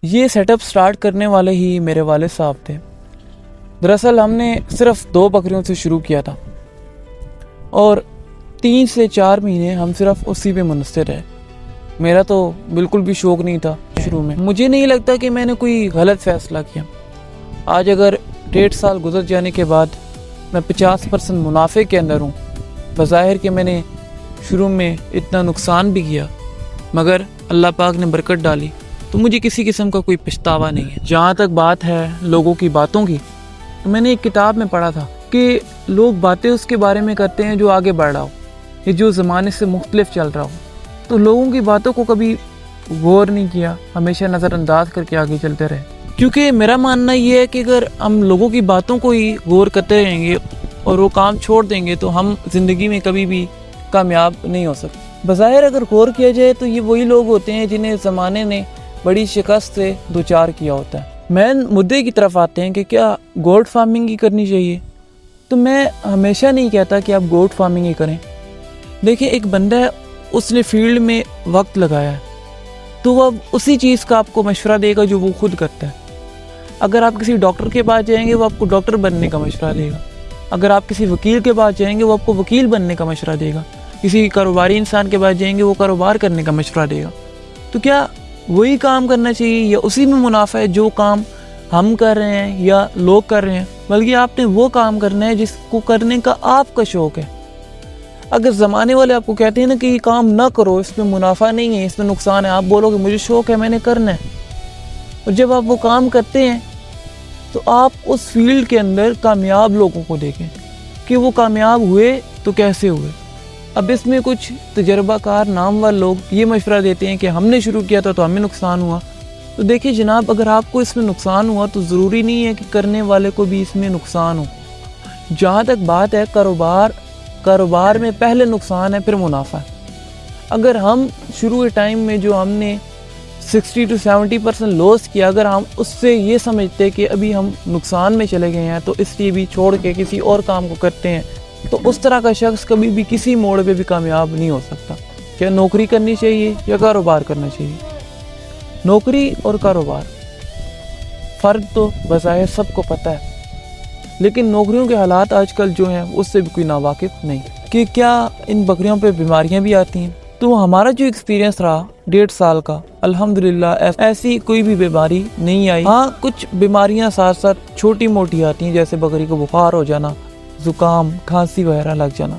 یہ set up start کرنے والے ہی میرے والد صاحب تھے۔ دراصل ہم نے صرف 2 بکریوں سے شروع کیا تھا اور 3 سے 4 مہینے ہم صرف اسی پہ منحصر رہے۔ میرا تو بالکل بھی شوق نہیں تھا شروع میں۔ مجھے نہیں لگتا کہ میں نے کوئی غلط فیصلہ کیا۔ آج اگر 1.5 سال گزر جانے کے بعد میں 50% منافع کے اندر ہوں، بظاہر کہ میں نے شروع میں اتنا نقصان بھی کیا مگر اللہ پاک نے برکت ڈالی، تو مجھے کسی قسم کا کوئی پچھتاوا نہیں ہے۔ جہاں تک بات ہے لوگوں کی باتوں کی، تو میں نے ایک کتاب میں پڑھا تھا کہ لوگ باتیں اس کے بارے میں کرتے ہیں جو آگے بڑھ رہا ہو یا جو زمانے سے مختلف چل رہا ہو، تو لوگوں کی باتوں کو کبھی غور نہیں کیا، ہمیشہ نظر انداز کر کے آگے چلتے رہے۔ کیونکہ میرا ماننا یہ ہے کہ اگر ہم لوگوں کی باتوں کو ہی غور کرتے رہیں گے اور وہ کام چھوڑ دیں گے تو ہم زندگی میں کبھی بھی کامیاب نہیں ہو سکتے۔ بظاہر اگر غور کیا جائے تو یہ وہی لوگ ہوتے ہیں جنہیں زمانے نے بڑی شکست سے دوچار کیا ہوتا ہے۔ مین مدعے کی طرف آتے ہیں کہ کیا گوٹ فارمنگ ہی کرنی چاہیے، تو میں ہمیشہ نہیں کہتا کہ آپ گوٹ فارمنگ ہی کریں۔ دیکھیں، ایک بندہ ہے، اس نے فیلڈ میں وقت لگایا ہے، تو وہ اب اسی چیز کا آپ کو مشورہ دے گا جو وہ خود کرتا ہے۔ اگر آپ کسی ڈاکٹر کے پاس جائیں گے وہ آپ کو ڈاکٹر بننے کا مشورہ دے گا، اگر آپ کسی وکیل کے پاس جائیں گے وہ آپ کو وکیل بننے کا مشورہ دے گا، کسی کاروباری انسان کے پاس جائیں گے وہ کاروبار کرنے کا مشورہ دے گا۔ تو کیا وہی کام کرنا چاہیے یا اسی میں منافع ہے جو کام ہم کر رہے ہیں یا لوگ کر رہے ہیں؟ بلکہ آپ نے وہ کام کرنا ہے جس کو کرنے کا آپ کا شوق ہے۔ اگر زمانے والے آپ کو کہتے ہیں نا کہ یہ کام نہ کرو، اس میں منافع نہیں ہے، اس میں نقصان ہے، آپ بولو کہ مجھے شوق ہے، میں نے کرنا ہے، اور جب آپ وہ کام کرتے ہیں تو آپ اس فیلڈ کے اندر کامیاب لوگوں کو دیکھیں کہ وہ کامیاب ہوئے تو کیسے ہوئے۔ اب اس میں کچھ تجربہ کار نامور لوگ یہ مشورہ دیتے ہیں کہ ہم نے شروع کیا تھا تو ہمیں نقصان ہوا۔ تو دیکھیں جناب، اگر آپ کو اس میں نقصان ہوا تو ضروری نہیں ہے کہ کرنے والے کو بھی اس میں نقصان ہو۔ جہاں تک بات ہے کاروبار میں پہلے نقصان ہے پھر منافع ہے۔ اگر ہم شروع ٹائم میں جو ہم نے 60 to 70% لاس کیا، اگر ہم اس سے یہ سمجھتے کہ ابھی ہم نقصان میں چلے گئے ہیں تو اس لیے بھی چھوڑ کے کسی اور کام کو کرتے ہیں، تو اس طرح کا شخص کبھی بھی کسی موڑ پہ بھی کامیاب نہیں ہو سکتا۔ کیا نوکری کرنی چاہیے یا کاروبار کرنا چاہیے؟ نوکری اور کاروبار فرق تو بظاہر سب کو پتہ ہے، لیکن نوکریوں کے حالات آج کل جو ہیں اس سے بھی کوئی ناواقف نہیں کہ کیا ان بکریوں پہ بیماریاں بھی آتی ہیں۔ تو ہمارا جو ایکسپیرینس رہا 1.5 سال کا، الحمدللہ ایسی کوئی بھی بیماری نہیں آئی۔ ہاں، کچھ بیماریاں ساتھ ساتھ چھوٹی موٹی آتی ہیں، جیسے بکری کو بخار ہو جانا، زکام، کھانسی وغیرہ لگ جانا،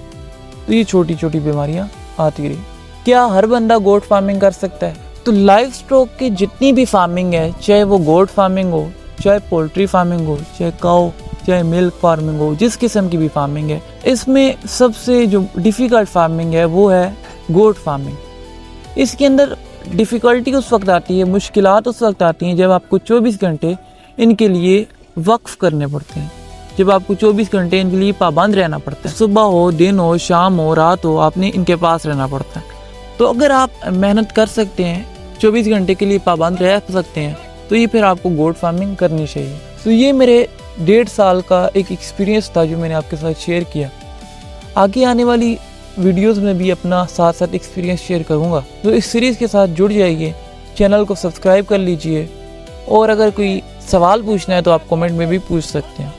تو یہ چھوٹی چھوٹی بیماریاں آتی رہی۔ کیا ہر بندہ گوٹ فارمنگ کر سکتا ہے؟ تو لائف سٹاک کی جتنی بھی فارمنگ ہے، چاہے وہ گوٹ فارمنگ ہو، چاہے پولٹری فارمنگ ہو، چاہے کاؤ، چاہے ملک فارمنگ ہو، جس قسم کی بھی فارمنگ ہے، اس میں سب سے جو ڈیفیکلٹ فارمنگ ہے وہ ہے گوٹ فارمنگ۔ اس کے اندر ڈیفیکلٹی اس وقت آتی ہے، مشکلات اس وقت آتی ہیں جب آپ کو 24 گھنٹے ان کے لیے وقف کرنے پڑتے ہیں، جب آپ کو 24 گھنٹے ان کے لیے پابند رہنا پڑتا ہے، صبح ہو، دن ہو، شام ہو، رات ہو، آپ نے ان کے پاس رہنا پڑتا ہے۔ تو اگر آپ محنت کر سکتے ہیں، 24 گھنٹے کے لیے پابند رہ سکتے ہیں، تو یہ پھر آپ کو گوٹ فارمنگ کرنی چاہیے۔ تو یہ میرے 1.5 سال کا ایک ایکسپیرینس تھا جو میں نے آپ کے ساتھ شیئر کیا۔ آگے آنے والی ویڈیوز میں بھی اپنا ساتھ ساتھ ایکسپیرینس شیئر کروں گا، تو اس سیریز کے ساتھ جڑ جائیے، چینل کو سبسکرائب کر لیجئے، اور اگر کوئی سوال پوچھنا ہے تو آپ کمنٹ میں بھی پوچھ سکتے ہیں۔